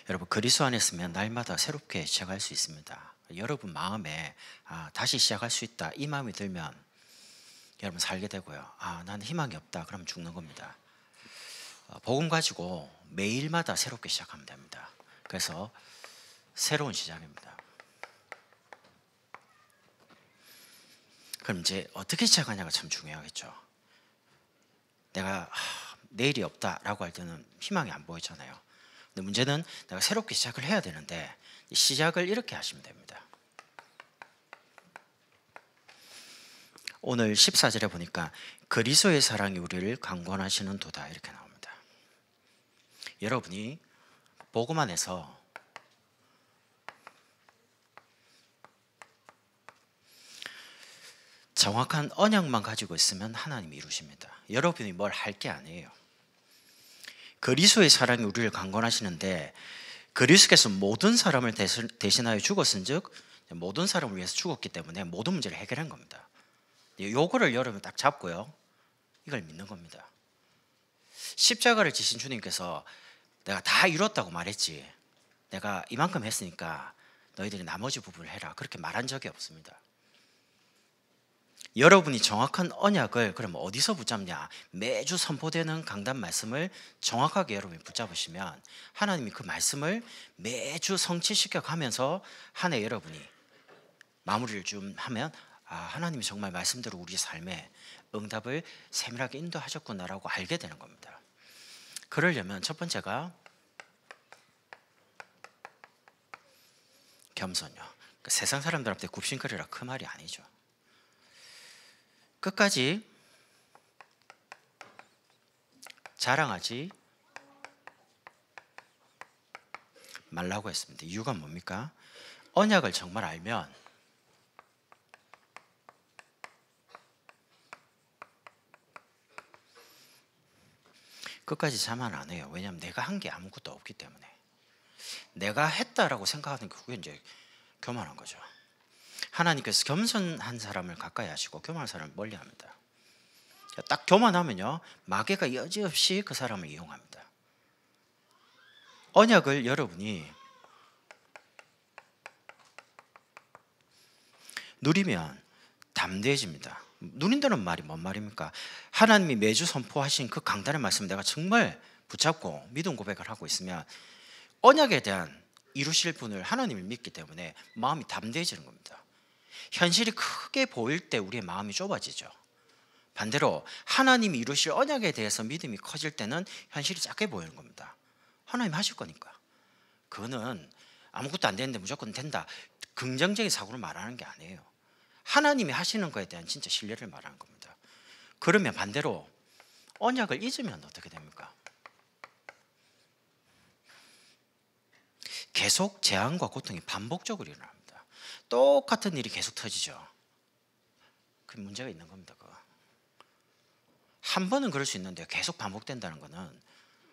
여러분, 그리스도 안에 있으면 날마다 새롭게 시작할 수 있습니다. 여러분 마음에 다시 시작할 수 있다, 이 마음이 들면 여러분 살게 되고요. 나는 희망이 없다, 그러면 죽는 겁니다. 복음 가지고 매일마다 새롭게 시작하면 됩니다. 그래서 새로운 시작입니다. 그럼 이제 어떻게 시작하냐가 참 중요하겠죠. 내가 내일이 없다라고 할 때는 희망이 안 보이잖아요. 근데 문제는 내가 새롭게 시작을 해야 되는데, 시작을 이렇게 하시면 됩니다. 오늘 14절에 보니까 그리스도의 사랑이 우리를 강권하시는 도다, 이렇게 나옵니다. 여러분이 복음 안에서 정확한 언약만 가지고 있으면 하나님이 이루십니다. 여러분이 뭘 할 게 아니에요. 그리스도의 사랑이 우리를 강권하시는데, 그리스도께서 모든 사람을 대신하여 죽었은즉 모든 사람을 위해서 죽었기 때문에 모든 문제를 해결한 겁니다. 요거를 여러분 딱 잡고요, 이걸 믿는 겁니다. 십자가를 지신 주님께서 내가 다 이뤘다고 말했지, 내가 이만큼 했으니까 너희들이 나머지 부분을 해라, 그렇게 말한 적이 없습니다. 여러분이 정확한 언약을 그럼 어디서 붙잡냐? 매주 선포되는 강단 말씀을 정확하게 여러분이 붙잡으시면 하나님이 그 말씀을 매주 성취시켜 가면서 한 해 여러분이 마무리를 좀 하면, 하나님이 정말 말씀대로 우리 삶에 응답을 세밀하게 인도하셨구나라고 알게 되는 겁니다. 그러려면 첫 번째가 겸손요. 그러니까 세상 사람들한테 굽신거리라 그 말이 아니죠. 끝까지 자랑하지 말라고 했습니다. 이유가 뭡니까? 언약을 정말 알면 끝까지 자만 안 해요. 왜냐하면 내가 한 게 아무것도 없기 때문에. 내가 했다라고 생각하는 게 그게 이제 교만한 거죠. 하나님께서 겸손한 사람을 가까이 하시고 교만한 사람을 멀리 합니다. 딱 교만하면요, 마귀가 여지없이 그 사람을 이용합니다. 언약을 여러분이 누리면 담대해집니다. 누린다는 말이 뭔 말입니까? 하나님이 매주 선포하신 그 강단의 말씀 내가 정말 붙잡고 믿음 고백을 하고 있으면 언약에 대한 이루실 분을 하나님을 믿기 때문에 마음이 담대해지는 겁니다. 현실이 크게 보일 때 우리의 마음이 좁아지죠. 반대로 하나님이 이루실 언약에 대해서 믿음이 커질 때는 현실이 작게 보이는 겁니다. 하나님 하실 거니까. 그거는 아무것도 안 되는데 무조건 된다, 긍정적인 사고로 말하는 게 아니에요. 하나님이 하시는 거에 대한 진짜 신뢰를 말하는 겁니다. 그러면 반대로 언약을 잊으면 어떻게 됩니까? 계속 재앙과 고통이 반복적으로 일어납니다. 똑같은 일이 계속 터지죠. 그 문제가 있는 겁니다. 그거. 한 번은 그럴 수 있는데 계속 반복된다는 것은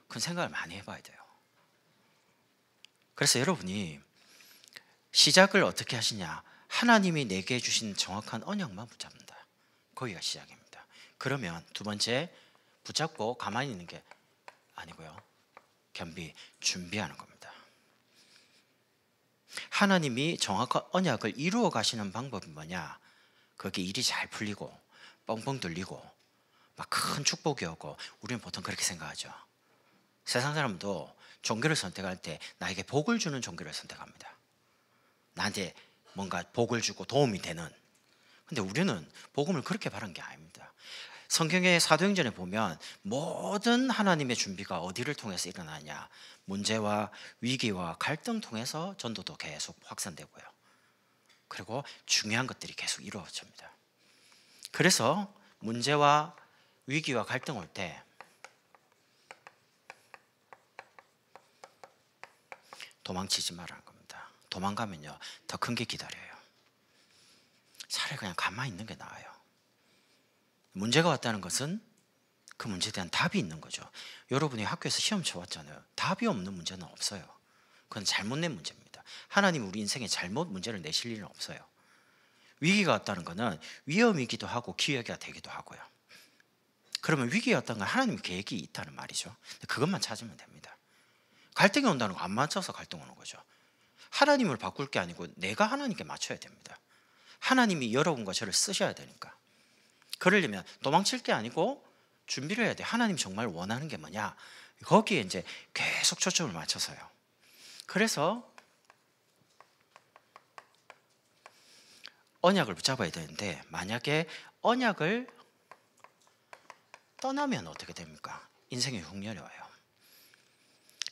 그건 생각을 많이 해봐야 돼요. 그래서 여러분이 시작을 어떻게 하시냐? 하나님이 내게 주신 정확한 언약만 붙잡는다. 거기가 시작입니다. 그러면 두 번째, 붙잡고 가만히 있는 게 아니고요, 겸비 준비하는 겁니다. 하나님이 정확한 언약을 이루어 가시는 방법이 뭐냐? 그게 일이 잘 풀리고 뻥뻥 뚫리고 막 큰 축복이 오고, 우리는 보통 그렇게 생각하죠. 세상 사람도 종교를 선택할 때 나에게 복을 주는 종교를 선택합니다. 나한테 뭔가 복을 주고 도움이 되는. 근데 우리는 복음을 그렇게 바란 게 아닙니다. 성경의 사도행전에 보면 모든 하나님의 준비가 어디를 통해서 일어나냐? 문제와 위기와 갈등 통해서 전도도 계속 확산되고요, 그리고 중요한 것들이 계속 이루어집니다. 그래서 문제와 위기와 갈등 올 때 도망치지 말라는 겁니다. 도망가면요, 더 큰 게 기다려요. 차라리 그냥 가만히 있는 게 나아요. 문제가 왔다는 것은 그 문제에 대한 답이 있는 거죠. 여러분이 학교에서 시험 쳐왔잖아요. 답이 없는 문제는 없어요. 그건 잘못 낸 문제입니다. 하나님이 우리 인생에 잘못 문제를 내실 일은 없어요. 위기가 왔다는 것은 위험이기도 하고 기회가 되기도 하고요. 그러면 위기가 왔다는 건 하나님의 계획이 있다는 말이죠. 그것만 찾으면 됩니다. 갈등이 온다는 거 안 맞춰서 갈등 오는 거죠. 하나님을 바꿀 게 아니고 내가 하나님께 맞춰야 됩니다. 하나님이 여러분과 저를 쓰셔야 되니까. 그러려면 도망칠 게 아니고 준비를 해야 돼. 하나님 정말 원하는 게 뭐냐? 거기에 이제 계속 초점을 맞춰서요. 그래서 언약을 붙잡아야 되는데 만약에 언약을 떠나면 어떻게 됩니까? 인생의 흉년이 와요.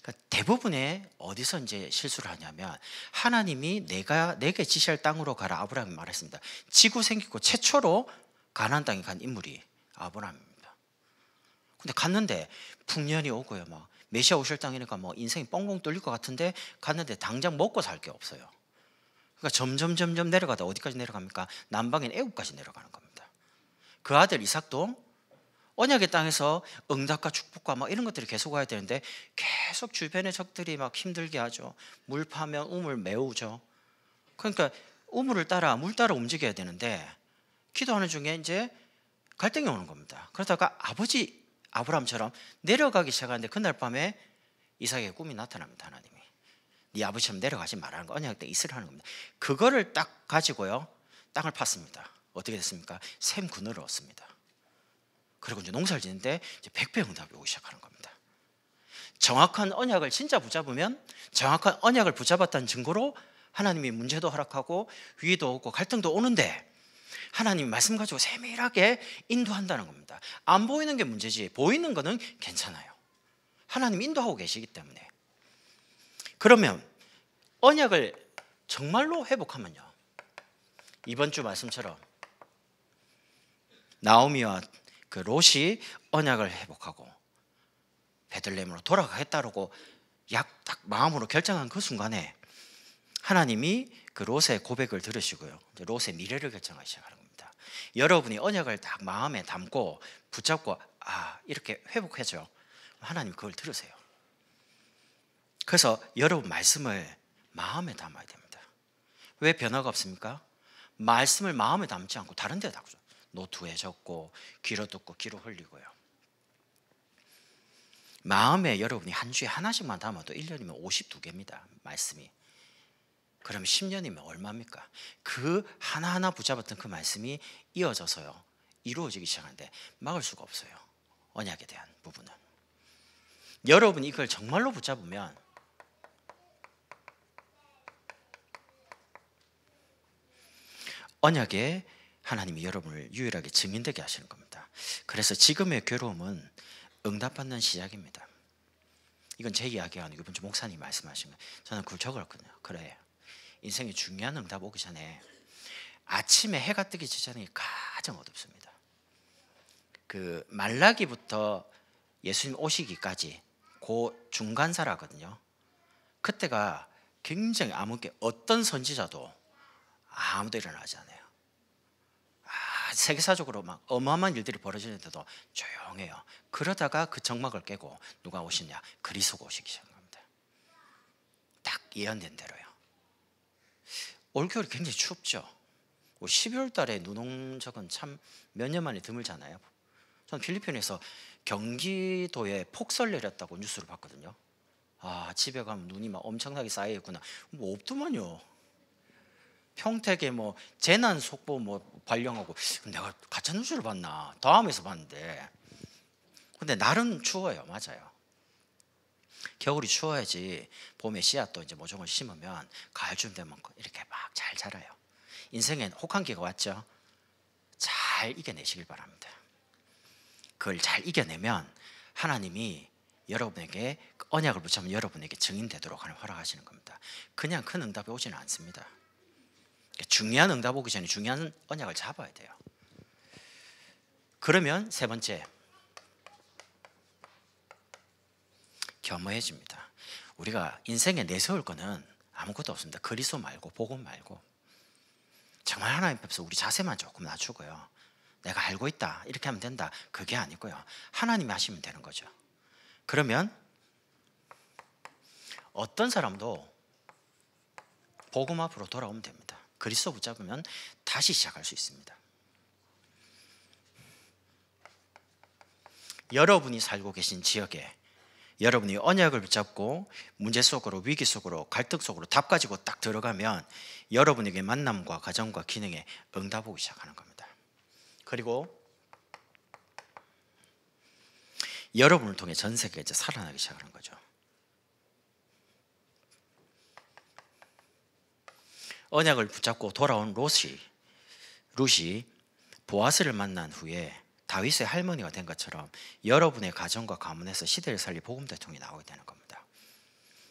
그러니까 대부분의 어디서 이제 실수를 하냐면 하나님이 내게 지시할 땅으로 가라 아브라함이 말했습니다. 지구 생기고 최초로 가나안 땅에 간 인물이 아브라함입니다. 근데 갔는데 풍년이 오고요, 막 메시아 오실 땅이니까 뭐 인생이 뻥뻥 뚫릴 것 같은데 갔는데 당장 먹고 살 게 없어요. 그러니까 점점 내려가다 어디까지 내려갑니까? 남방인 애굽까지 내려가는 겁니다. 그 아들 이삭도 언약의 땅에서 응답과 축복과 막 이런 것들이 계속 와야 되는데 계속 주변의 적들이 막 힘들게 하죠. 물 파면 우물 메우죠. 그러니까 우물을 따라 물 따라 움직여야 되는데 기도하는 중에 이제 갈등이 오는 겁니다. 그러다가 아버지 아브라함처럼 내려가기 시작하는데 그날 밤에 이삭의 꿈이 나타납니다. 하나님이 네 아버지처럼 내려가지 말라는 거, 언약의 땅에 있으라는 겁니다. 그거를 딱 가지고요 땅을 팠습니다. 어떻게 됐습니까? 샘 그늘을 얻습니다. 그리고 이제 농사를 짓는데 이제 100배 응답이 오기 시작하는 겁니다. 정확한 언약을 진짜 붙잡으면 정확한 언약을 붙잡았다는 증거로 하나님이 문제도 허락하고 위기도 오고 갈등도 오는데 하나님이 말씀 가지고 세밀하게 인도한다는 겁니다. 안 보이는 게 문제지 보이는 거는 괜찮아요. 하나님 인도하고 계시기 때문에. 그러면 언약을 정말로 회복하면요, 이번 주 말씀처럼 나오미와 그 롯이 언약을 회복하고 베들레헴으로 돌아가겠다라고 딱 마음으로 결정한 그 순간에 하나님이 그 롯의 고백을 들으시고요, 롯의 미래를 결정하기 시작하는 겁니다. 여러분이 언약을 딱 마음에 담고 붙잡고 이렇게 회복해줘, 하나님 그걸 들으세요. 그래서 여러분 말씀을 마음에 담아야 됩니다. 왜 변화가 없습니까? 말씀을 마음에 담지 않고 다른 데 담죠. 노트에 적고 귀로 듣고 귀로 흘리고요. 마음에 여러분이 한 주에 하나씩만 담아도 1년이면 52개입니다 말씀이. 그러면 10년이면 얼마입니까? 그 하나하나 붙잡았던 그 말씀이 이어져서요 이루어지기 시작하는데 막을 수가 없어요. 언약에 대한 부분은 여러분이 이걸 정말로 붙잡으면 언약에 하나님이 여러분을 유일하게 증인되게 하시는 겁니다. 그래서 지금의 괴로움은 응답받는 시작입니다. 이건 제 이야기가 아니고 이번 주 목사님이 말씀하신 거예요. 저는 그걸 적었거든요. 그래, 인생에 중요한 응답 오기 전에 아침에 해가 뜨기 전이 가장 어둡습니다. 그 말라기부터 예수님 오시기까지 그 중간사라거든요. 그때가 굉장히 암흑게 어떤 선지자도 아무도 일어나지 않아요. 세계사적으로 막 어마어마한 일들이 벌어지는데도 조용해요. 그러다가 그 정막을 깨고 누가 오시냐? 그리스도가 오시기 시작합니다. 딱 예언된 대로요. 올겨울이 굉장히 춥죠. 12월 달에 눈 온 적은 참 몇 년 만에 드물잖아요. 저는 필리핀에서 경기도에 폭설 내렸다고 뉴스를 봤거든요. 집에 가면 눈이 막 엄청나게 쌓여있구나. 뭐 없더만요. 평택에 뭐 재난 속보 뭐 발령하고, 내가 가짜 뉴스를 봤나 다음에서 봤는데, 근데 날은 추워요. 맞아요. 겨울이 추워야지 봄에 씨앗도 이제 모종을 심으면 가을쯤 되면 이렇게 막 잘 자라요. 인생엔 혹한기가 왔죠. 잘 이겨내시길 바랍니다. 그걸 잘 이겨내면 하나님이 여러분에게 언약을 붙잡으면 여러분에게 증인되도록 하는 허락하시는 겁니다. 그냥 큰 응답이 오지는 않습니다. 중요한 응답 오기 전에 중요한 언약을 잡아야 돼요. 그러면 세 번째, 겸허해집니다. 우리가 인생에 내세울 거는 아무것도 없습니다. 그리스도 말고 복음 말고. 정말 하나님 앞에서 우리 자세만 조금 낮추고요, 내가 알고 있다 이렇게 하면 된다, 그게 아니고요, 하나님이 하시면 되는 거죠. 그러면 어떤 사람도 복음 앞으로 돌아오면 됩니다. 그리스도 붙잡으면 다시 시작할 수 있습니다. 여러분이 살고 계신 지역에 여러분이 언약을 붙잡고 문제 속으로, 위기 속으로, 갈등 속으로 답 가지고 딱 들어가면 여러분에게 만남과 가정과 기능에 응답 오기 시작하는 겁니다. 그리고 여러분을 통해 전 세계가 이제 살아나기 시작하는 거죠. 언약을 붙잡고 돌아온 룻이 보아스를 만난 후에 다윗의 할머니가 된 것처럼 여러분의 가정과 가문에서 시대를 살릴 복음 대통령이 나오게 되는 겁니다.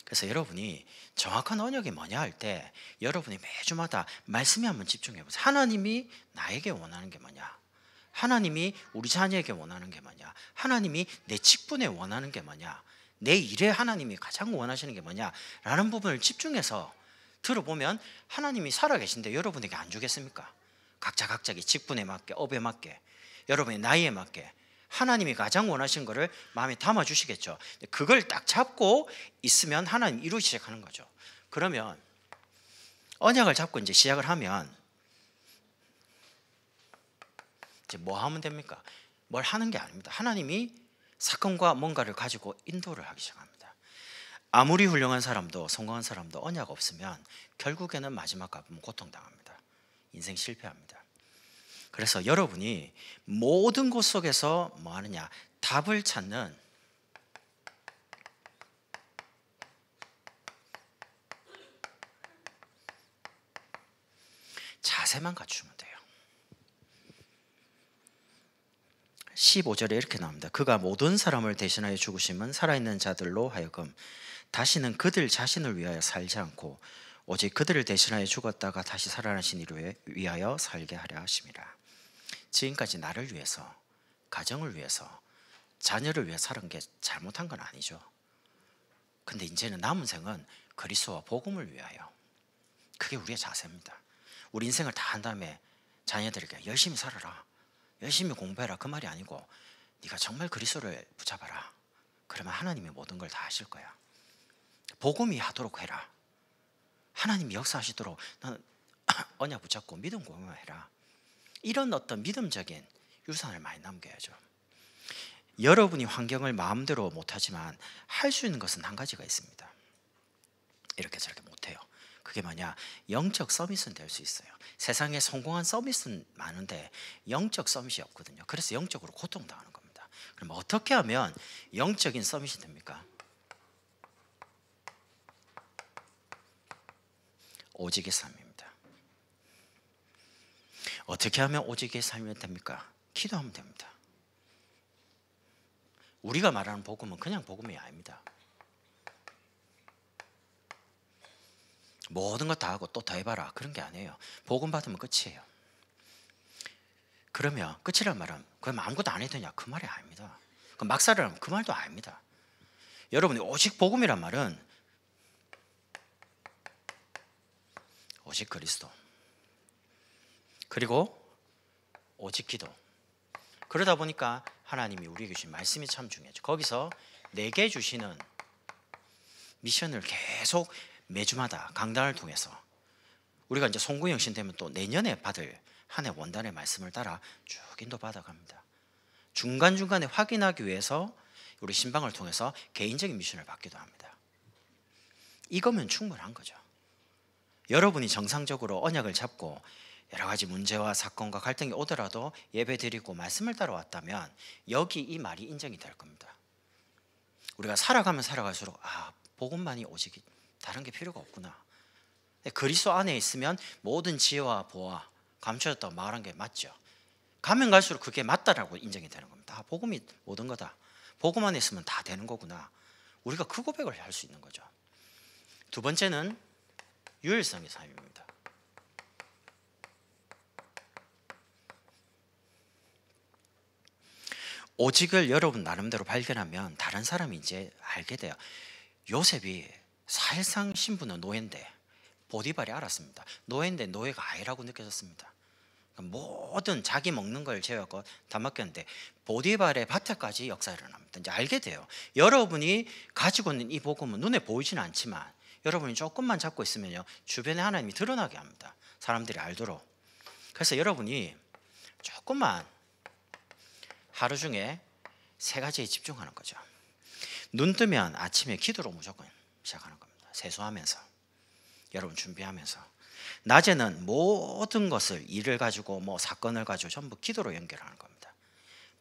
그래서 여러분이 정확한 언약이 뭐냐 할 때 여러분이 매주마다 말씀에 한번 집중해 보세요. 하나님이 나에게 원하는 게 뭐냐? 하나님이 우리 자녀에게 원하는 게 뭐냐? 하나님이 내 직분에 원하는 게 뭐냐? 내 일에 하나님이 가장 원하시는 게 뭐냐? 라는 부분을 집중해서 들어보면 하나님이 살아계신데 여러분에게 안 주겠습니까? 각자의 직분에 맞게, 업에 맞게, 여러분의 나이에 맞게 하나님이 가장 원하시는 것을 마음에 담아 주시겠죠. 그걸 딱 잡고 있으면 하나님 이루기 시작하는 거죠. 그러면 언약을 잡고 이제 시작을 하면 이제 뭐 하면 됩니까? 뭘 하는 게 아닙니다. 하나님이 사건과 뭔가를 가지고 인도를 하기 시작합니다. 아무리 훌륭한 사람도, 성공한 사람도 언약 없으면 결국에는 마지막 값은 고통당합니다. 인생 실패합니다. 그래서 여러분이 모든 곳 속에서 뭐 하느냐? 답을 찾는 자세만 갖추면 돼요. 15절에 이렇게 나옵니다. 그가 모든 사람을 대신하여 죽으심은 살아있는 자들로 하여금 다시는 그들 자신을 위하여 살지 않고 오직 그들을 대신하여 죽었다가 다시 살아나신 이를 위하여 살게 하려 하심이라. 지금까지 나를 위해서, 가정을 위해서, 자녀를 위해 살은 게 잘못한 건 아니죠. 근데 이제는 남은 생은 그리스도와 복음을 위하여. 그게 우리의 자세입니다. 우리 인생을 다 한 다음에 자녀들에게 열심히 살아라, 열심히 공부해라, 그 말이 아니고 네가 정말 그리스도를 붙잡아라. 그러면 하나님이 모든 걸 다 하실 거야. 복음이 하도록 해라. 하나님이 역사하시도록 너는 언약 붙잡고 믿음 공유해라. 이런 어떤 믿음적인 유산을 많이 남겨야죠. 여러분이 환경을 마음대로 못하지만 할 수 있는 것은 한 가지가 있습니다. 이렇게 저렇게 못해요. 그게 뭐냐? 영적 서밋은 될 수 있어요. 세상에 성공한 서밋은 많은데 영적 서밋이 없거든요. 그래서 영적으로 고통당하는 겁니다. 그럼 어떻게 하면 영적인 서밋이 됩니까? 오직의 삶입니다. 어떻게 하면 오직의 삶이 됩니까? 기도하면 됩니다. 우리가 말하는 복음은 그냥 복음이 아닙니다. 모든 것 다 하고 또 더 해봐라, 그런 게 아니에요. 복음 받으면 끝이에요. 그러면 끝이란 말은 그럼 아무것도 안 해도 되냐, 그 말이 아닙니다. 그럼 막 살아라면 그 말도 아닙니다. 여러분이 오직 복음이란 말은 오직 그리스도, 그리고 오직 기도. 그러다 보니까 하나님이 우리에게 주신 말씀이 참 중요하죠. 거기서 내게 주시는 미션을 계속 매주마다 강단을 통해서 우리가 이제 송구영신 되면 또 내년에 받을 한 해 원단의 말씀을 따라 쭉 인도받아 갑니다. 중간중간에 확인하기 위해서 우리 신방을 통해서 개인적인 미션을 받기도 합니다. 이거면 충분한 거죠. 여러분이 정상적으로 언약을 잡고 여러 가지 문제와 사건과 갈등이 오더라도 예배드리고 말씀을 따라왔다면 여기 이 말이 인정이 될 겁니다. 우리가 살아가면 살아갈수록 복음만이 오직 다른 게 필요가 없구나. 그리스도 안에 있으면 모든 지혜와 보아 감춰졌다고 말한 게 맞죠. 가면 갈수록 그게 맞다라고 인정이 되는 겁니다. 복음이 모든 거다. 복음 안에 있으면 다 되는 거구나. 우리가 그 고백을 할 수 있는 거죠. 두 번째는 유일성의 삶입니다. 오직을 여러분 나름대로 발견하면 다른 사람이 이제 알게 돼요. 요셉이 사실상 신분은 노예인데 보디발이 알았습니다. 노예인데 노예가 아니라고 느껴졌습니다. 모든 자기 먹는 걸 제외하고 다 맡겼는데 보디발의 밭에까지 역사가 일어납니다. 이제 알게 돼요. 여러분이 가지고 있는 이 복음은 눈에 보이지는 않지만 여러분이 조금만 잡고 있으면요, 주변에 하나님이 드러나게 합니다. 사람들이 알도록. 그래서 여러분이 조금만 하루 중에 세 가지에 집중하는 거죠. 눈 뜨면 아침에 기도로 무조건 시작하는 겁니다. 세수하면서, 여러분 준비하면서. 낮에는 모든 것을, 일을 가지고 뭐 사건을 가지고 전부 기도로 연결하는 겁니다.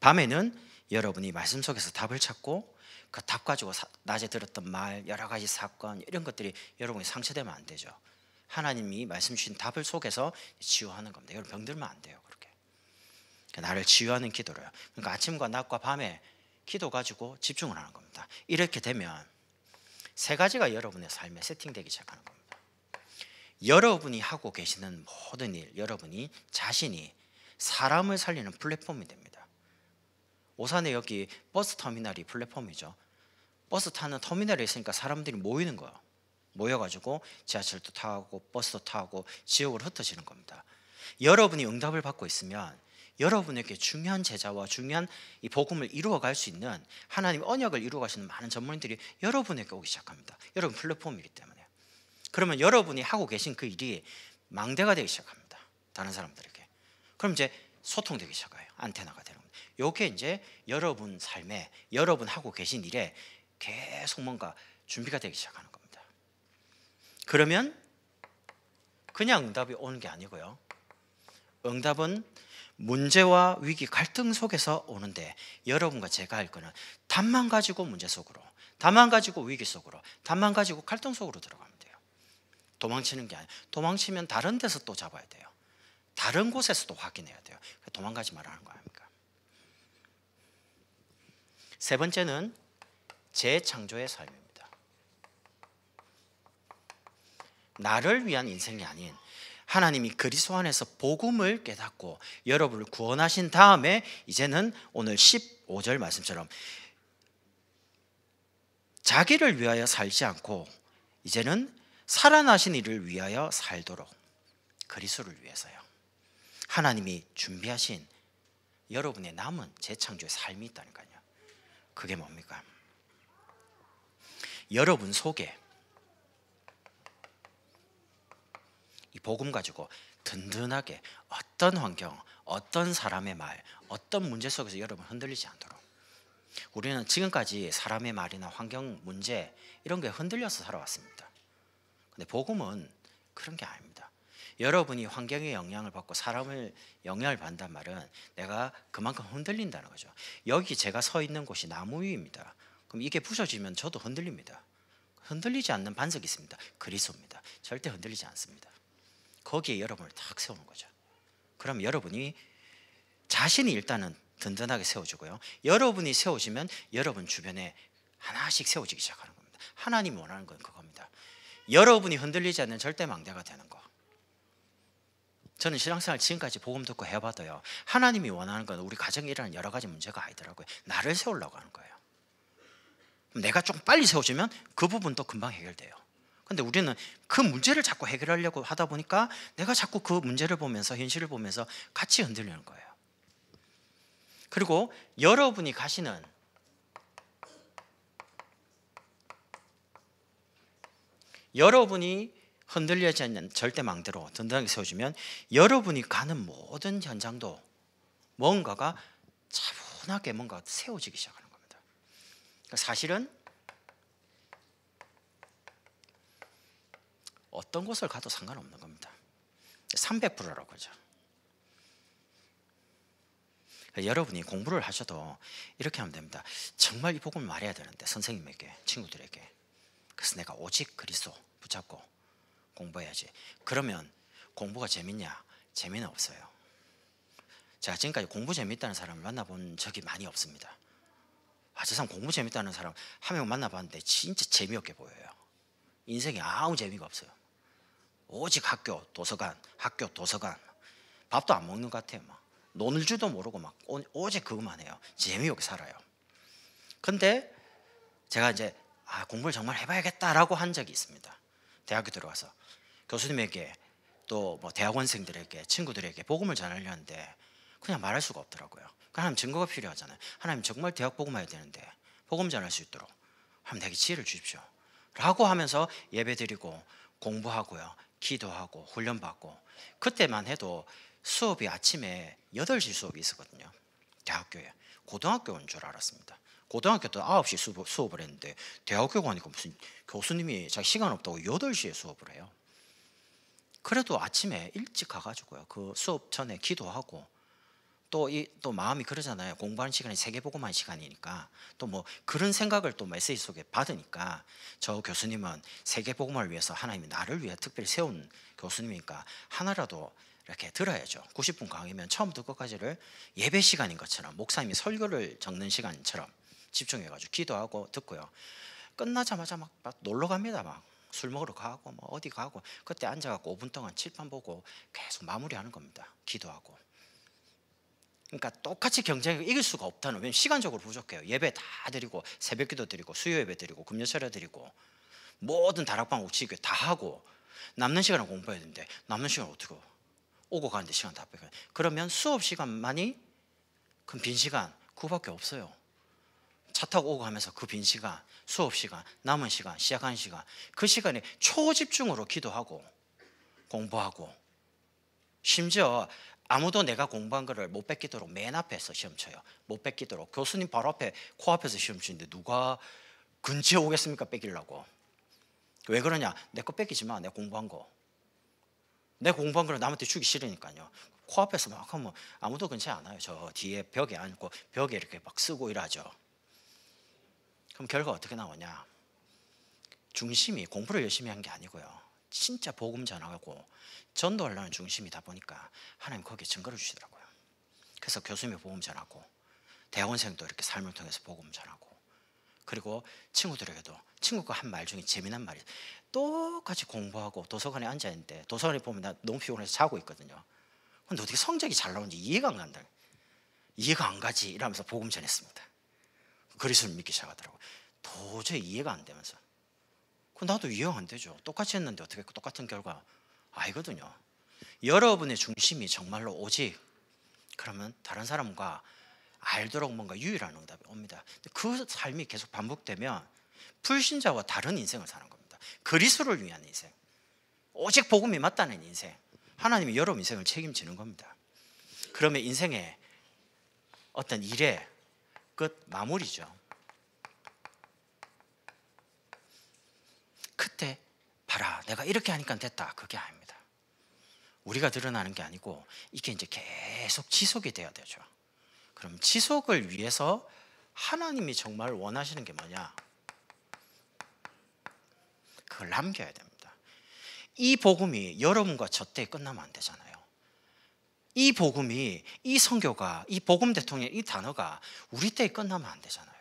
밤에는 여러분이 말씀 속에서 답을 찾고 그 답 가지고 낮에 들었던 말, 여러 가지 사건, 이런 것들이 여러분이 상처되면 안 되죠. 하나님이 말씀 주신 답을 속에서 치유하는 겁니다. 여러분 병들면 안 돼요. 그렇게 나를 치유하는 기도로요. 그러니까 아침과 낮과 밤에 기도 가지고 집중을 하는 겁니다. 이렇게 되면 세 가지가 여러분의 삶에 세팅되기 시작하는 겁니다. 여러분이 하고 계시는 모든 일, 여러분이 자신이 사람을 살리는 플랫폼이 됩니다. 오산에 여기 버스 터미널이 플랫폼이죠. 버스 타는 터미널에 있으니까 사람들이 모이는 거예요. 모여가지고 지하철도 타고 버스도 타고 지역으로 흩어지는 겁니다. 여러분이 응답을 받고 있으면 여러분에게 중요한 제자와 중요한 이 복음을 이루어갈 수 있는, 하나님 언약을 이루어가시는 많은 전문인들이 여러분에게 오기 시작합니다. 여러분 플랫폼이기 때문에. 그러면 여러분이 하고 계신 그 일이 망대가 되기 시작합니다. 다른 사람들에게. 그럼 이제 소통되기 시작해요. 안테나가 되는 겁니다. 이게 이제 여러분 삶에, 여러분 하고 계신 일에 계속 뭔가 준비가 되기 시작하는 겁니다. 그러면 그냥 응답이 오는 게 아니고요. 응답은 문제와 위기, 갈등 속에서 오는데, 여러분과 제가 할 거는 답만 가지고 문제 속으로, 답만 가지고 위기 속으로, 답만 가지고 갈등 속으로 들어가면 돼요. 도망치는 게 아니에요. 도망치면 다른 데서 또 잡아야 돼요. 다른 곳에서 또 확인해야 돼요. 도망가지 말라는 거 아닙니까? 세 번째는 재창조의 삶입니다. 나를 위한 인생이 아닌 하나님이 그리스도 안에서 복음을 깨닫고 여러분을 구원하신 다음에 이제는 오늘 15절 말씀처럼 자기를 위하여 살지 않고 이제는 살아나신 이를 위하여 살도록, 그리스도를 위해서요. 하나님이 준비하신 여러분의 남은 재창조의 삶이 있다니까요. 그게 뭡니까? 여러분 속에 이 복음 가지고 든든하게 어떤 환경, 어떤 사람의 말, 어떤 문제 속에서 여러분 흔들리지 않도록. 우리는 지금까지 사람의 말이나 환경 문제 이런 게 흔들려서 살아왔습니다. 근데 복음은 그런 게 아닙니다. 여러분이 환경의 영향을 받고 사람을 영향을 받는다는 말은 내가 그만큼 흔들린다는 거죠. 여기 제가 서 있는 곳이 나무 위입니다. 그럼 이게 부서지면 저도 흔들립니다. 흔들리지 않는 반석이 있습니다. 그리스도입니다. 절대 흔들리지 않습니다. 거기에 여러분을 탁 세우는 거죠. 그럼 여러분이 자신이 일단은 든든하게 세워지고요. 여러분이 세워지면 여러분 주변에 하나씩 세워지기 시작하는 겁니다. 하나님이 원하는 건 그겁니다. 여러분이 흔들리지 않는 절대 망대가 되는 거. 저는 신앙생활 지금까지 복음 듣고 해봐도요, 하나님이 원하는 건 우리 가정에 일어나는 여러 가지 문제가 아니더라고요. 나를 세우려고 하는 거예요. 내가 좀 빨리 세워지면 그 부분도 금방 해결돼요. 근데 우리는 그 문제를 자꾸 해결하려고 하다 보니까 내가 자꾸 그 문제를 보면서, 현실을 보면서 같이 흔들리는 거예요. 그리고 여러분이 가시는 여러분이 흔들리지 않는 절대 망대로 든든하게 세워주면 여러분이 가는 모든 현장도 뭔가가 차분하게 뭔가 세워지기 시작하는 겁니다. 그러니까 사실은 어떤 곳을 가도 상관없는 겁니다. 300%라고 하죠. 그러니까 여러분이 공부를 하셔도 이렇게 하면 됩니다. 정말 이 복음을 말해야 되는데, 선생님에게, 친구들에게. 그래서 내가 오직 그리스도 붙잡고 공부해야지. 그러면 공부가 재밌냐? 재미는 없어요. 제가 지금까지 공부 재밌다는 사람을 만나본 적이 많이 없습니다. 저 사람 공부 재밌다는 사람 한 명 만나봤는데 진짜 재미없게 보여요. 인생에 아무 재미가 없어요. 오직 학교, 도서관, 밥도 안 먹는 것 같아요. 막 논을 줄도 모르고 막 오직 그것만 해요. 재미없게 살아요. 근데 제가 이제 공부를 정말 해봐야겠다라고 한 적이 있습니다. 대학교 들어가서 교수님에게 또 뭐 대학원생들에게, 친구들에게 복음을 전하려는데 그냥 말할 수가 없더라고요. 하나님 증거가 필요하잖아요. 하나님 정말 대학 복음해야 되는데 복음 전할 수 있도록 하나님 내게 지혜를 주십시오 라고 하면서 예배드리고 공부하고요, 기도하고 훈련받고. 그때만 해도 수업이 아침에 8시 수업이 있었거든요. 대학교에. 고등학교 온 줄 알았습니다. 고등학교 때 9시 수업을 했는데 대학교 가니까 무슨 교수님이 자기 시간 없다고 8시에 수업을 해요. 그래도 아침에 일찍 가가지고요, 그 수업 전에 기도하고, 또 마음이 그러잖아요. 공부하는 시간이 세계복음하는 시간이니까 또 뭐 그런 생각을 또 메시지 속에 받으니까, 저 교수님은 세계복음을 위해서 하나님이 나를 위해 특별히 세운 교수님이니까 하나라도 이렇게 들어야죠. 90분 강의면 처음부터 끝까지를 예배 시간인 것처럼, 목사님이 설교를 적는 시간처럼 집중해가지고 기도하고 듣고요. 끝나자마자 막 놀러 갑니다. 막 술 먹으러 가고 뭐 어디 가고, 그때 앉아갖고 5분 동안 칠판 보고 계속 마무리하는 겁니다. 기도하고. 그러니까 똑같이 경쟁을 이길 수가 없다는, 왜냐면 시간적으로 부족해요. 예배 다 드리고 새벽기도 드리고 수요 예배 드리고 금요철에 드리고 모든 다락방 옥치기 다 하고 남는 시간을 공부해야 되는데, 남는 시간 어떻게 오고 가는데 시간 다 빼고, 그러면 수업 시간만이 그럼 빈 시간 그거밖에 없어요. 차 타고 오고 하면서 그 빈 시간, 수업 시간, 남은 시간, 시작하는 시간, 그 시간에 초집중으로 기도하고 공부하고, 심지어 아무도 내가 공부한 거를 못 뺏기도록 맨 앞에서 시험 쳐요. 못 뺏기도록. 교수님 바로 앞에 코앞에서 시험 치는데 누가 근처에 오겠습니까? 뺏기려고. 왜 그러냐? 내 거 뺏기지 마. 내가 공부한 거. 내 공부한 거를 남한테 주기 싫으니까요. 코앞에서 막 하면 아무도 근처에 안 와요. 저 뒤에 벽에 앉고 벽에 이렇게 막 쓰고 이러죠. 그럼 결과 어떻게 나오냐? 중심이 공부를 열심히 한 게 아니고요, 진짜 복음 전하고 전도하려는 중심이다 보니까 하나님 거기에 증거를 주시더라고요. 그래서 교수님이 복음 전하고, 대학원생도 이렇게 삶을 통해서 복음 전하고, 그리고 친구들에게도, 친구가 한 말 중에 재미난 말이, 똑같이 공부하고 도서관에 앉아있는데, 도서관에 보면 나 너무 피곤해서 자고 있거든요. 근데 어떻게 성적이 잘 나오는지 이해가 안 간다. 이해가 안 가지 이러면서 복음 전했습니다. 그리스도를 믿기 시작하더라고요. 도저히 이해가 안 되면서, 나도 이해가 안 되죠. 똑같이 했는데 어떻게 똑같은 결과 아니거든요. 여러분의 중심이 정말로 오직, 그러면 다른 사람과 알도록 뭔가 유일한 응답이 옵니다. 그 삶이 계속 반복되면 불신자와 다른 인생을 사는 겁니다. 그리스도를 위한 인생, 오직 복음이 맞다는 인생, 하나님이 여러분 인생을 책임지는 겁니다. 그러면 인생의 어떤 일의 끝 마무리죠. 그때 봐라 내가 이렇게 하니까 됐다, 그게 아닙니다. 우리가 드러나는 게 아니고 이게 이제 계속 지속이 돼야 되죠. 그럼 지속을 위해서 하나님이 정말 원하시는 게 뭐냐? 그걸 남겨야 됩니다. 이 복음이 여러분과 저 때에 끝나면 안 되잖아요. 이 복음이, 이 선교가, 이 복음 대통령 이 단어가 우리 때에 끝나면 안 되잖아요.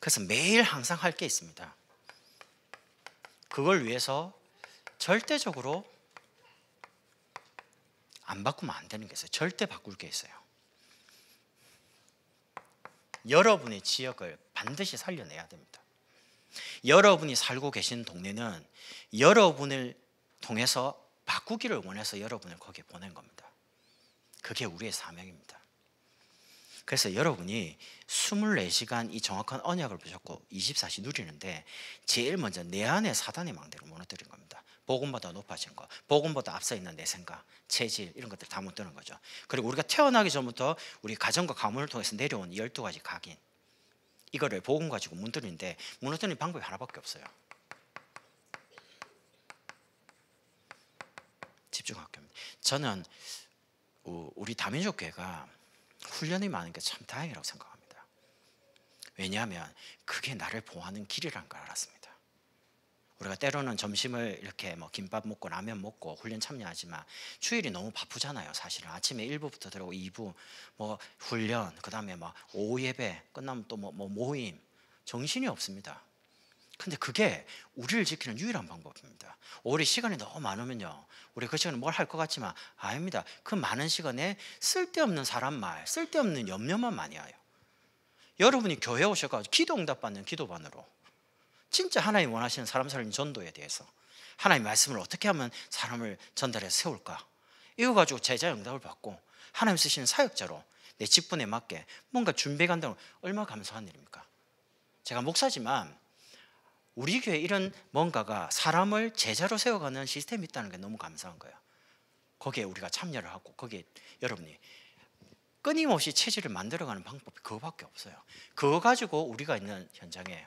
그래서 매일 항상 할 게 있습니다. 그걸 위해서 절대적으로 안 바꾸면 안 되는 게 있어요. 절대 바꿀 게 있어요. 여러분의 지역을 반드시 살려내야 됩니다. 여러분이 살고 계신 동네는 여러분을 통해서 바꾸기를 원해서 여러분을 거기에 보낸 겁니다. 그게 우리의 사명입니다. 그래서 여러분이 24시간 이 정확한 언약을 붙잡고 24시 누리는데, 제일 먼저 내 안에 사단의 망대를 무너뜨린 겁니다. 복음보다 높아진 거, 복음보다 앞서 있는 내 생각, 체질, 이런 것들 다 무너뜨리는 거죠. 그리고 우리가 태어나기 전부터 우리 가정과 가문을 통해서 내려온 12가지 각인, 이거를 복음 가지고 무너뜨리는데, 무너뜨리는 방법이 하나밖에 없어요. 집중할게요. 저는 우리 다민족 교회가 훈련이 많은 게 참 다행이라고 생각합니다. 왜냐하면 그게 나를 보호하는 길이라는 걸 알았습니다. 우리가 때로는 점심을 이렇게 뭐 김밥 먹고 라면 먹고 훈련 참여하지만 주일이 너무 바쁘잖아요. 사실은 아침에 1부부터 들어오고 2부 뭐 훈련, 그 다음에 막 오후 예배 끝나면 또 뭐 모임, 정신이 없습니다. 근데 그게 우리를 지키는 유일한 방법입니다. 오히려 시간이 너무 많으면요, 우리 그 시간에 뭘 할 것 같지만 아닙니다. 그 많은 시간에 쓸데없는 사람 말, 쓸데없는 염려만 많이 해요. 여러분이 교회 오셔가지고 기도 응답받는 기도반으로 진짜 하나님 원하시는 사람 살리는 전도에 대해서, 하나님 말씀을 어떻게 하면 사람을 전달해서 세울까, 이거 가지고 제자 응답을 받고 하나님 쓰시는 사역자로 내 직분에 맞게 뭔가 준비해 간다는 건 얼마나 감사한 일입니까? 제가 목사지만 우리 교회에 이런 뭔가가 사람을 제자로 세워가는 시스템이 있다는 게 너무 감사한 거예요. 거기에 우리가 참여를 하고 거기에 여러분이 끊임없이 체질을 만들어가는 방법이 그거밖에 없어요. 그거 가지고 우리가 있는 현장에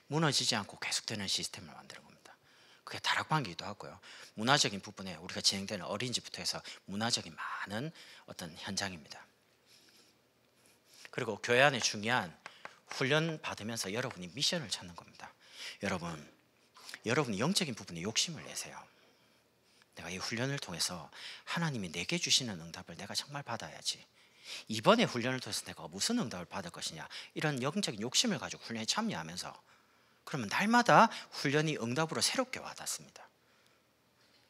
무너지지 않고 계속되는 시스템을 만드는 겁니다. 그게 다락방이기도 하고요. 문화적인 부분에 우리가 진행되는 어린이집부터 해서 문화적인 많은 어떤 현장입니다. 그리고 교회 안에 중요한 훈련 받으면서 여러분이 미션을 찾는 겁니다. 여러분이 영적인 부분에 욕심을 내세요. 내가 이 훈련을 통해서 하나님이 내게 주시는 응답을 내가 정말 받아야지. 이번에 훈련을 통해서 내가 무슨 응답을 받을 것이냐, 이런 영적인 욕심을 가지고 훈련에 참여하면서, 그러면 날마다 훈련이 응답으로 새롭게 와닿습니다.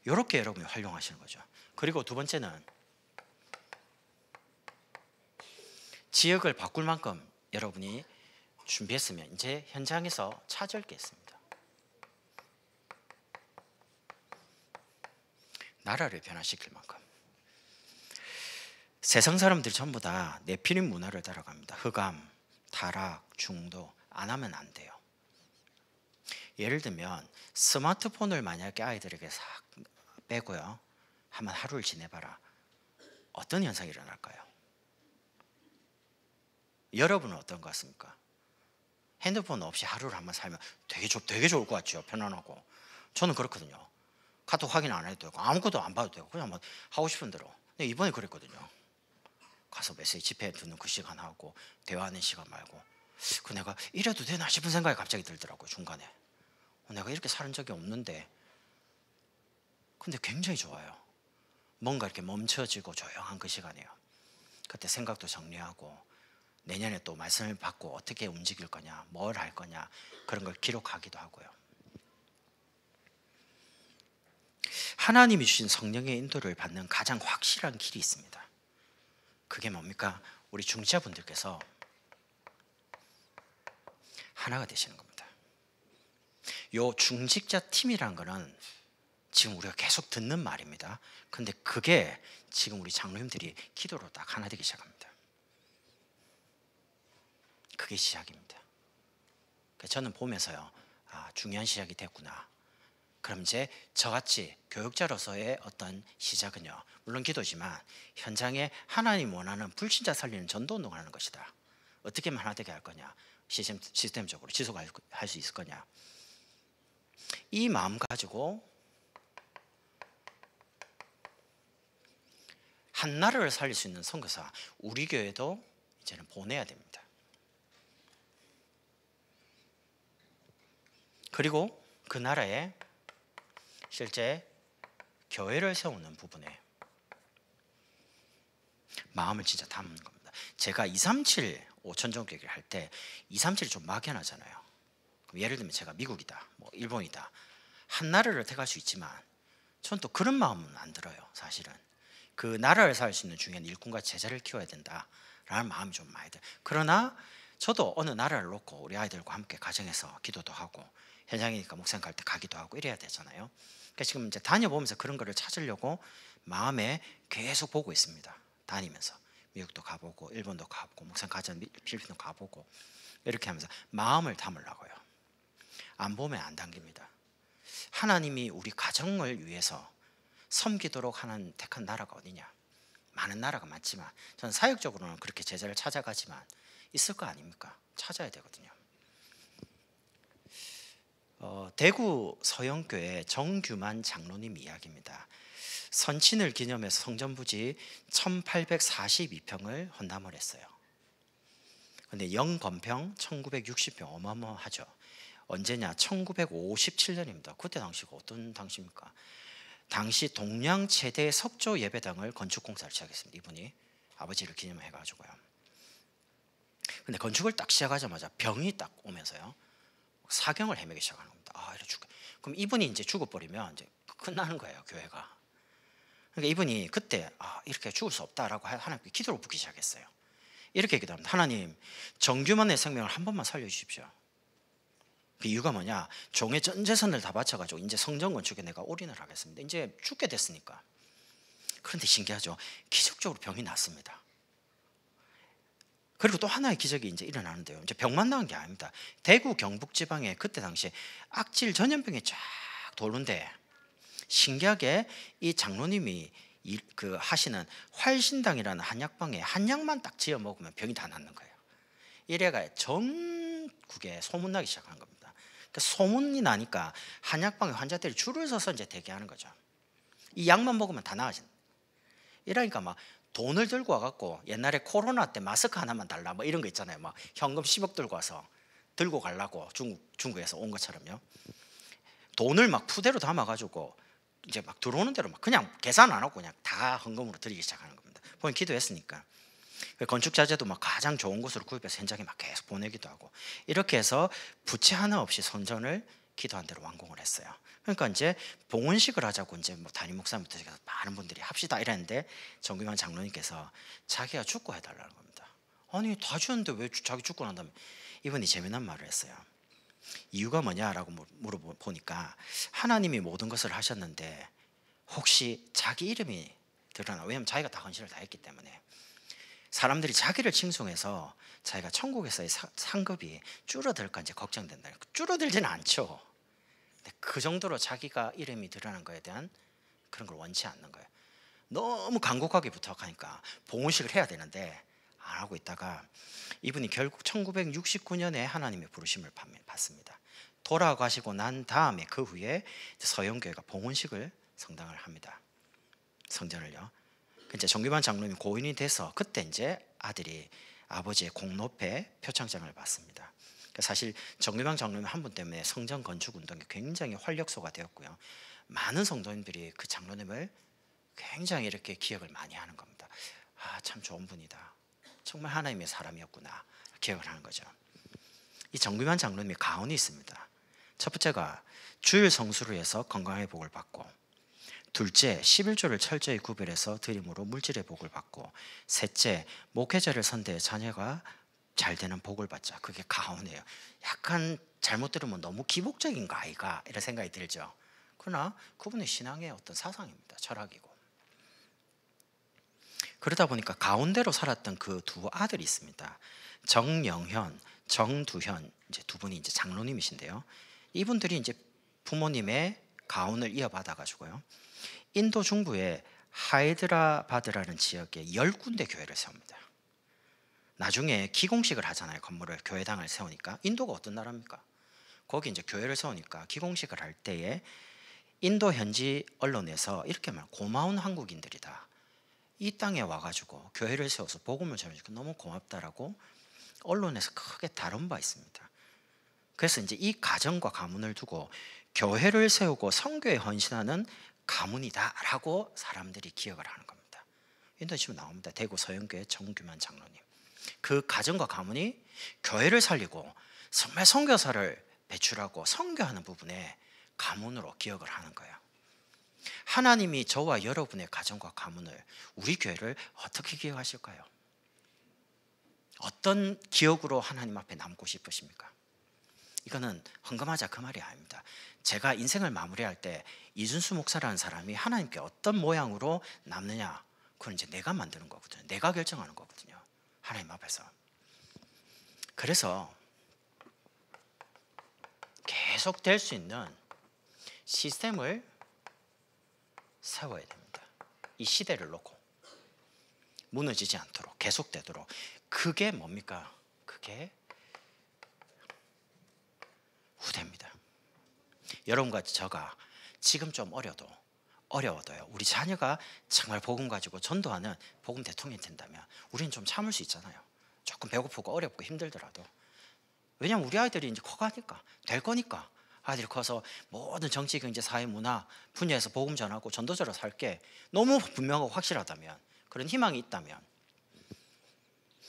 이렇게 여러분이 활용하시는 거죠. 그리고 두 번째는 지역을 바꿀 만큼 여러분이 준비했으면 이제 현장에서 찾을 게 있습니다. 나라를 변화시킬 만큼. 세상 사람들이 전부 다 네피림 문화를 따라갑니다. 흑암, 타락, 중도 안 하면 안 돼요. 예를 들면 스마트폰을 만약에 아이들에게 싹 빼고요, 한번 하루를 지내봐라. 어떤 현상이 일어날까요? 여러분은 어떤 것 같습니까? 핸드폰 없이 하루를 한번 살면 되게 좋을 것 같죠. 편안하고. 저는 그렇거든요. 카톡 확인 안 해도 되고 아무것도 안 봐도 되고 그냥 뭐 하고 싶은 대로. 근데 이번에 그랬거든요. 가서 메시지 집회 듣는 그 시간 하고 대화하는 시간 말고, 그 내가 이래도 되나 싶은 생각이 갑자기 들더라고요. 중간에 내가 이렇게 사는 적이 없는데, 근데 굉장히 좋아요. 뭔가 이렇게 멈춰지고 조용한 그 시간이에요. 그때 생각도 정리하고 내년에 또 말씀을 받고 어떻게 움직일 거냐, 뭘 할 거냐, 그런 걸 기록하기도 하고요. 하나님이 주신 성령의 인도를 받는 가장 확실한 길이 있습니다. 그게 뭡니까? 우리 중지자분들께서 하나가 되시는 겁니다. 요 중직자 팀이란 거는 지금 우리가 계속 듣는 말입니다. 근데 그게 지금 우리 장로님들이 기도로 딱 하나 되기 시작합니다. 그게 시작입니다. 저는 보면서요, 중요한 시작이 됐구나. 그럼 이제 저같이 교육자로서의 어떤 시작은요, 물론 기도지만 현장에 하나님 원하는 불신자 살리는 전도운동을 하는 것이다. 어떻게 하면 하나 되게 할 거냐, 시스템적으로 지속할 수 있을 거냐, 이 마음 가지고 한 나라를 살릴 수 있는 선교사, 우리 교회도 이제는 보내야 됩니다. 그리고 그 나라에 실제 교회를 세우는 부분에 마음을 진짜 담는 겁니다. 제가 237 5천정 계획을 할 때 237이 좀 막연하잖아요. 그럼 예를 들면 제가 미국이다, 뭐 일본이다, 한 나라를 택할 수 있지만 전 또 그런 마음은 안 들어요. 사실은 그 나라를 살 수 있는 중요한 일꾼과 제자를 키워야 된다라는 마음이 좀 많이 들어요. 그러나 저도 어느 나라를 놓고 우리 아이들과 함께 가정에서 기도도 하고 현장이니까 목사님 갈 때 가기도 하고 이래야 되잖아요. 그러니까 지금 이제 다녀보면서 그런 거를 찾으려고 마음에 계속 보고 있습니다. 다니면서 미국도 가보고 일본도 가보고 목사님 가전 필리핀도 가보고 이렇게 하면서 마음을 담으려고요. 안 보면 안 당깁니다. 하나님이 우리 가정을 위해서 섬기도록 하는 택한 나라가 어디냐? 많은 나라가 많지만 저는 사역적으로는 그렇게 제자를 찾아가지만 있을 거 아닙니까? 찾아야 되거든요. 대구 서영교회 정규만 장로님 이야기입니다. 선친을 기념해서 성전부지 1842평을 헌담을 했어요. 근데 영건평 1960평, 어마어마하죠. 언제냐? 1957년입니다. 그때 당시가 어떤 당시입니까? 당시 동양 최대 석조 예배당을 건축 공사를 시작했습니다. 이분이 아버지를 기념해 가지고요. 근데 건축을 딱 시작하자마자 병이 딱 오면서요, 사경을 헤매기 시작하는 겁니다. 이래 죽. 그럼 이분이 이제 죽어버리면 이제 끝나는 거예요, 교회가. 그러니까 이분이 그때 이렇게 죽을 수 없다라고 하나님께 기도를 붓기 시작했어요. 이렇게 기도합니다. 하나님, 정규만의 생명을 한 번만 살려주십시오. 그 이유가 뭐냐? 종의 전 재산을 다 바쳐가지고 이제 성전 건축에 내가 올인을 하겠습니다. 이제 죽게 됐으니까. 그런데 신기하죠? 기적적으로 병이 났습니다. 그리고 또 하나의 기적이 이제 일어나는데요. 이제 병만 나은 게 아닙니다. 대구 경북 지방에 그때 당시에 악질 전염병이 쫙 도는데 신기하게 이 장로님이 그 하시는 활신당이라는 한약방에 한약만 딱 지어 먹으면 병이 다 낫는 거예요. 이래가 전국에 소문나기 시작한 겁니다. 그러니까 소문이 나니까 한약방에 환자들이 줄을 서서 이제 대기하는 거죠. 이 약만 먹으면 다 나아진다. 이러니까 막 돈을 들고 와갖고, 옛날에 코로나 때 마스크 하나만 달라 뭐 이런 거 있잖아요. 막 현금 10억 들고 와서 들고 가려고 중국에서 온 것처럼요. 돈을 막 푸대로 담아가지고 이제 막 들어오는 대로 막 그냥 계산 안 하고 그냥 다 헌금으로 드리기 시작하는 겁니다. 본인 기도했으니까. 건축 자재도 막 가장 좋은 곳으로 구입해서 현장에 막 계속 보내기도 하고, 이렇게 해서 부채 하나 없이 선전을 기도한 대로 완공을 했어요. 그러니까 이제 봉헌식을 하자고 이제 뭐 담임 목사님부터 많은 분들이 합시다 이랬는데, 정규만 장로님께서 자기가 죽고 해달라는 겁니다. 아니 다 주는데 왜 자기 죽고 난 다음에? 이분이 재미난 말을 했어요. 이유가 뭐냐라고 물어보니까, 하나님이 모든 것을 하셨는데 혹시 자기 이름이 드러나? 왜냐하면 자기가 다 헌신을 다 했기 때문에. 사람들이 자기를 칭송해서 자기가 천국에서의 상급이 줄어들까 이제 걱정된다. 줄어들지는 않죠. 그 정도로 자기가 이름이 드러난 거에 대한 그런 걸 원치 않는 거예요. 너무 간곡하게 부탁하니까 봉헌식을 해야 되는데 안 하고 있다가, 이분이 결국 1969년에 하나님의 부르심을 받습니다. 돌아가시고 난 다음에 그 후에 서영교회가 봉헌식을 성당을 합니다. 성전을요. 이제 정규만 장로님이 고인이 돼서 그때 이제 아들이 아버지의 공로패 표창장을 받습니다. 사실 정규만 장로님 한 분 때문에 성전 건축 운동이 굉장히 활력소가 되었고요. 많은 성도님들이 그 장로님을 굉장히 이렇게 기억을 많이 하는 겁니다. 아, 참 좋은 분이다. 정말 하나님의 사람이었구나. 기억을 하는 거죠. 이 정규만 장로님이 가훈이 있습니다. 첫 번째가 주일 성수를 해서 건강의 복을 받고, 둘째 11조를 철저히 구별해서 드림으로 물질의 복을 받고, 셋째 목회자를 선대해 자녀가 잘 되는 복을 받자. 그게 가훈이에요. 약간 잘못 들으면 너무 기복적인 거 아이가 이런 생각이 들죠. 그러나 그분의 신앙의 어떤 사상입니다. 철학이고. 그러다 보니까 가운데로 살았던 그 두 아들이 있습니다. 정영현, 정두현, 이제 두 분이 이제 장로님이신데요. 이분들이 이제 부모님의 가훈을 이어받아 가지고요, 인도 중부의 하이드라바드라는 지역에 10군데 교회를 세웁니다. 나중에 기공식을 하잖아요. 건물을, 교회당을 세우니까. 인도가 어떤 나라입니까? 거기 이제 교회를 세우니까 기공식을 할 때에 인도 현지 언론에서 이렇게 말, 고마운 한국인들이다. 이 땅에 와가지고 교회를 세워서 복음을 전해주니까 너무 고맙다라고 언론에서 크게 다룬 바 있습니다. 그래서 이제 이 가정과 가문을 두고 교회를 세우고 선교에 헌신하는 가문이다라고 사람들이 기억을 하는 겁니다. 인터넷 치면 나옵니다. 대구 서영교회 정규만 장로님. 그 가정과 가문이 교회를 살리고 정말 선교사를 배출하고 선교하는 부분에 가문으로 기억을 하는 거예요. 하나님이 저와 여러분의 가정과 가문을, 우리 교회를 어떻게 기억하실까요? 어떤 기억으로 하나님 앞에 남고 싶으십니까? 이거는 헌금하자 그 말이 아닙니다. 제가 인생을 마무리할 때 이준수 목사라는 사람이 하나님께 어떤 모양으로 남느냐, 그건 이제 내가 만드는 거거든요. 내가 결정하는 거거든요. 하나님 앞에서. 그래서 계속 될 수 있는 시스템을 세워야 됩니다. 이 시대를 놓고 무너지지 않도록, 계속되도록. 그게 뭡니까? 그게 후대입니다. 여러분과 저가 지금 좀 어려워도요, 우리 자녀가 정말 복음 가지고 전도하는 복음 대통령이 된다면 우리는 좀 참을 수 있잖아요. 조금 배고프고 어렵고 힘들더라도. 왜냐하면 우리 아이들이 이제 커가니까, 될 거니까. 아이들이 커서 모든 정치, 경제, 사회, 문화 분야에서 복음 전하고 전도자로 살게 너무 분명하고 확실하다면, 그런 희망이 있다면,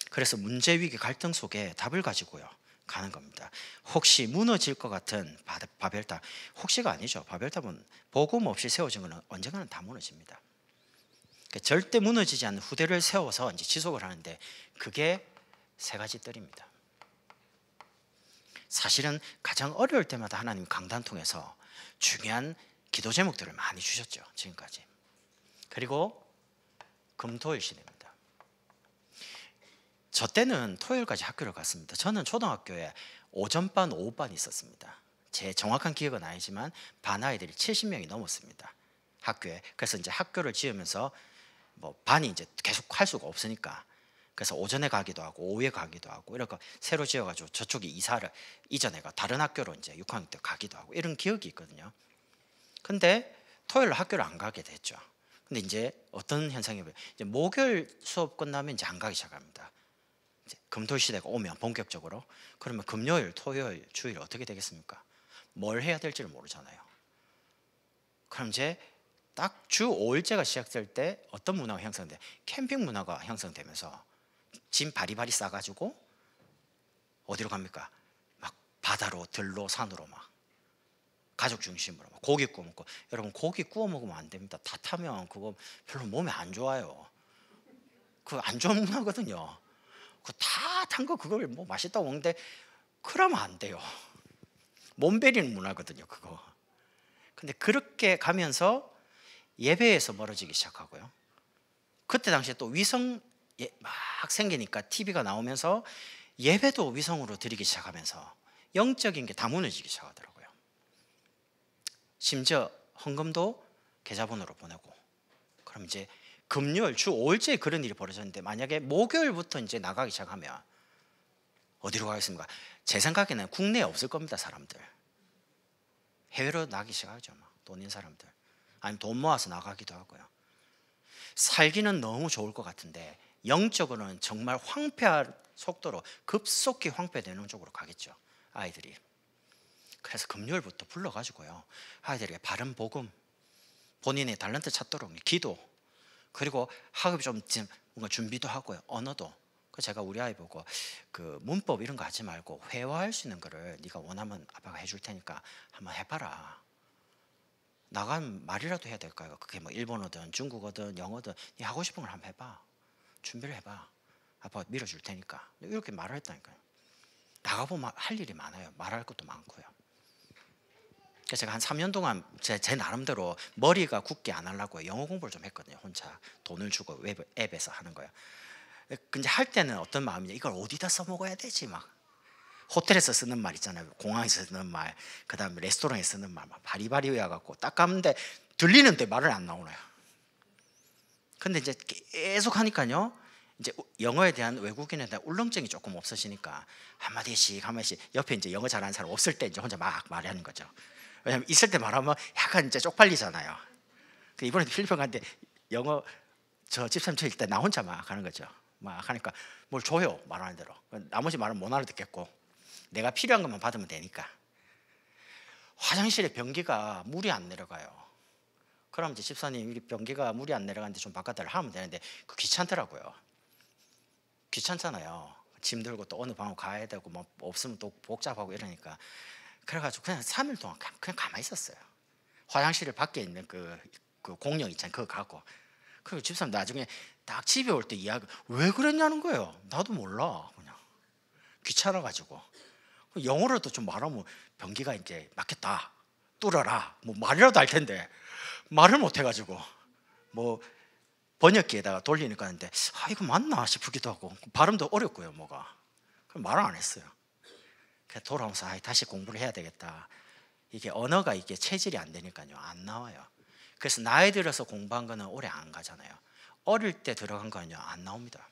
그래서 문제, 위기, 갈등 속에 답을 가지고요 가는 겁니다. 혹시 무너질 것 같은 바벨탑, 혹시가 아니죠. 바벨탑은 복음 없이 세워진 것은 언젠가는 다 무너집니다. 그러니까 절대 무너지지 않는 후대를 세워서 이제 지속을 하는데, 그게 세 가지 뜰입니다. 사실은 가장 어려울 때마다 하나님 강단 통해서 중요한 기도 제목들을 많이 주셨죠, 지금까지. 그리고 금토일 시대입니다. 저 때는 토요일까지 학교를 갔습니다. 저는 초등학교에 오전반, 오후반이 있었습니다. 제 정확한 기억은 아니지만 반 아이들이 70명이 넘었습니다. 학교에. 그래서 이제 학교를 지으면서 뭐 반이 이제 계속 할 수가 없으니까, 그래서 오전에 가기도 하고 오후에 가기도 하고 이렇게 새로 지어가지고 저쪽에 이사를 이전에가 다른 학교로 이제 6학년 때 가기도 하고 이런 기억이 있거든요. 근데 토요일 학교를 안 가게 됐죠. 근데 이제 어떤 현상이 보여요? 이제 목요일 수업 끝나면 이제 안 가기 시작합니다. 이제 금토일 시대가 오면 본격적으로, 그러면 금요일, 토요일, 주일 어떻게 되겠습니까? 뭘 해야 될지를 모르잖아요. 그럼 이제 딱 주 5일째가 시작될 때 어떤 문화가 형성돼? 캠핑 문화가 형성되면서 짐 바리바리 싸가지고 어디로 갑니까? 막 바다로, 들로, 산으로 막 가족 중심으로 막 고기 구워 먹고. 여러분, 고기 구워 먹으면 안 됩니다. 다 타면 그거 별로 몸에 안 좋아요. 그거 안 좋은 문화거든요. 그 다 탄 거 그걸 뭐 맛있다고 먹는데 그러면 안 돼요. 몸 베리는 문화거든요, 그거. 근데 그렇게 가면서 예배에서 멀어지기 시작하고요. 그때 당시에 또 위성 막 생기니까 TV가 나오면서 예배도 위성으로 드리기 시작하면서 영적인 게 다 무너지기 시작하더라고요. 심지어 헌금도 계좌번호로 보내고. 그럼 이제 금요일 주 5일째 그런 일이 벌어졌는데, 만약에 목요일부터 이제 나가기 시작하면 어디로 가겠습니까? 제 생각에는 국내에 없을 겁니다. 사람들 해외로 나가기 시작하죠. 돈 있는 사람들, 아니면 돈 모아서 나가기도 하고요. 살기는 너무 좋을 것 같은데 영적으로는 정말 황폐한 속도로 급속히 황폐되는 쪽으로 가겠죠, 아이들이. 그래서 금요일부터 불러가지고요, 아이들에게 바른 복음, 본인의 달란트 찾도록 기도, 그리고 학업이 좀 뭔가 준비도 하고요, 언어도. 그래서 제가 우리 아이 보고 그 문법 이런 거 하지 말고 회화할 수 있는 거를 네가 원하면 아빠가 해줄 테니까 한번 해봐라. 나가면 말이라도 해야 될까요? 그게 뭐 일본어든 중국어든 영어든 네 하고 싶은 걸 한번 해봐. 준비를 해봐. 아빠가 밀어줄 테니까. 이렇게 말을 했다니까요. 나가보면 할 일이 많아요. 말할 것도 많고요. 그래서 제가 한 3년 동안 제 나름대로 머리가 굳게 안 하려고 영어 공부를 좀 했거든요. 혼자 돈을 주고 웹 앱에서 하는 거예요. 근데 할 때는 어떤 마음이냐, 이걸 어디다 써먹어야 되지? 막 호텔에서 쓰는 말 있잖아요, 공항에서 쓰는 말, 그 다음에 레스토랑에서 쓰는 말, 막 바리바리 외워갖고 딱 가는데 들리는데 말을 안 나오나요? 근데 이제 계속 하니까요, 이제 영어에 대한, 외국인에 대한 울렁증이 조금 없어지니까 한마디씩 한마디씩, 옆에 이제 영어 잘하는 사람 없을 때 이제 혼자 막 말하는 거죠. 왜냐면 있을 때 말하면 약간 이제 쪽팔리잖아요. 이번에 필리핀 갔는데 영어 저 집사람 쳐일 때 나 혼자 막 하는 거죠. 막 하니까 뭘 줘요, 말하는 대로. 나머지 말은 못 알아듣겠고 내가 필요한 것만 받으면 되니까. 화장실에 변기가 물이 안 내려가요. 그럼 이제 집사님, 변기가 물이 안 내려가는데 좀 바꿔달라 하면 되는데 그 귀찮더라고요. 귀찮잖아요. 짐 들고 또 어느 방으로 가야 되고 뭐 없으면 또 복잡하고 이러니까. 그래가지고 그냥 3일 동안 그냥 가만히 있었어요. 화장실 밖에 있는 그 공룡 있잖아요, 그거 갖고. 그리고 집사람 나중에 딱 집에 올 때 이야기, 왜 그랬냐는 거예요. 나도 몰라, 그냥 귀찮아가지고. 영어로도 좀 말하면 변기가 이제 막혔다, 뚫어라, 뭐 말이라도 할 텐데 말을 못 해가지고 뭐 번역기에다가 돌리니까 하는데 이거 맞나 싶기도 하고 발음도 어렵고요, 뭐가. 그럼 말을 안 했어요. 그래서 돌아오면서 다시 공부를 해야 되겠다. 이게 언어가 이게 체질이 안 되니까요, 안 나와요. 그래서 나이 들어서 공부한 거는 오래 안 가잖아요. 어릴 때 들어간 거는요, 안 나옵니다.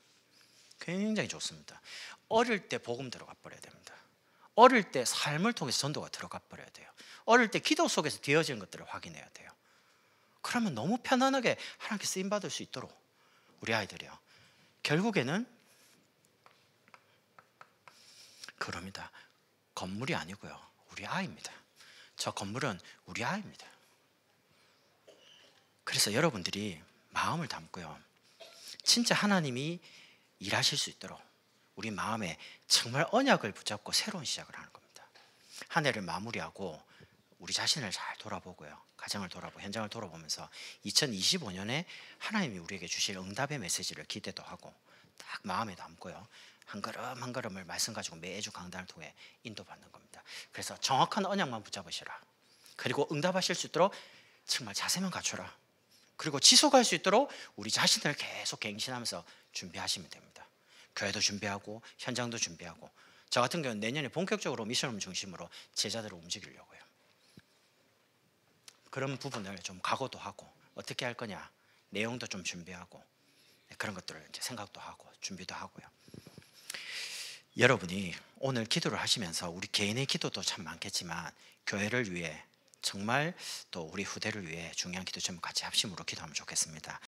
굉장히 좋습니다. 어릴 때 복음 들어가 버려야 됩니다. 어릴 때 삶을 통해서 전도가 들어가 버려야 돼요. 어릴 때 기도 속에서 되어진 것들을 확인해야 돼요. 그러면 너무 편안하게 하나님께 쓰임 받을 수 있도록 우리 아이들이요, 결국에는 그럽니다. 건물이 아니고요, 우리 아이입니다. 저 건물은 우리 아이입니다. 그래서 여러분들이 마음을 담고요, 진짜 하나님이 일하실 수 있도록 우리 마음에 정말 언약을 붙잡고 새로운 시작을 하는 겁니다. 한 해를 마무리하고 우리 자신을 잘 돌아보고요, 가정을 돌아보고 현장을 돌아보면서 2025년에 하나님이 우리에게 주실 응답의 메시지를 기대도 하고 딱 마음에 담고요, 한 걸음 한 걸음을 말씀 가지고 매주 강단을 통해 인도받는 겁니다. 그래서 정확한 언약만 붙잡으시라. 그리고 응답하실 수 있도록 정말 자세만 갖춰라. 그리고 지속할 수 있도록 우리 자신을 계속 갱신하면서 준비하시면 됩니다. 교회도 준비하고 현장도 준비하고. 저 같은 경우는 내년에 본격적으로 미션을 중심으로 제자들을 움직이려고요. 그런 부분을 좀 각오도 하고 어떻게 할 거냐 내용도 좀 준비하고 그런 것들을 이제 생각도 하고 준비도 하고요. 여러분이 오늘 기도를 하시면서 우리 개인의 기도도 참 많겠지만 교회를 위해 정말 또 우리 후대를 위해 중요한 기도 좀 같이 합심으로 기도하면 좋겠습니다.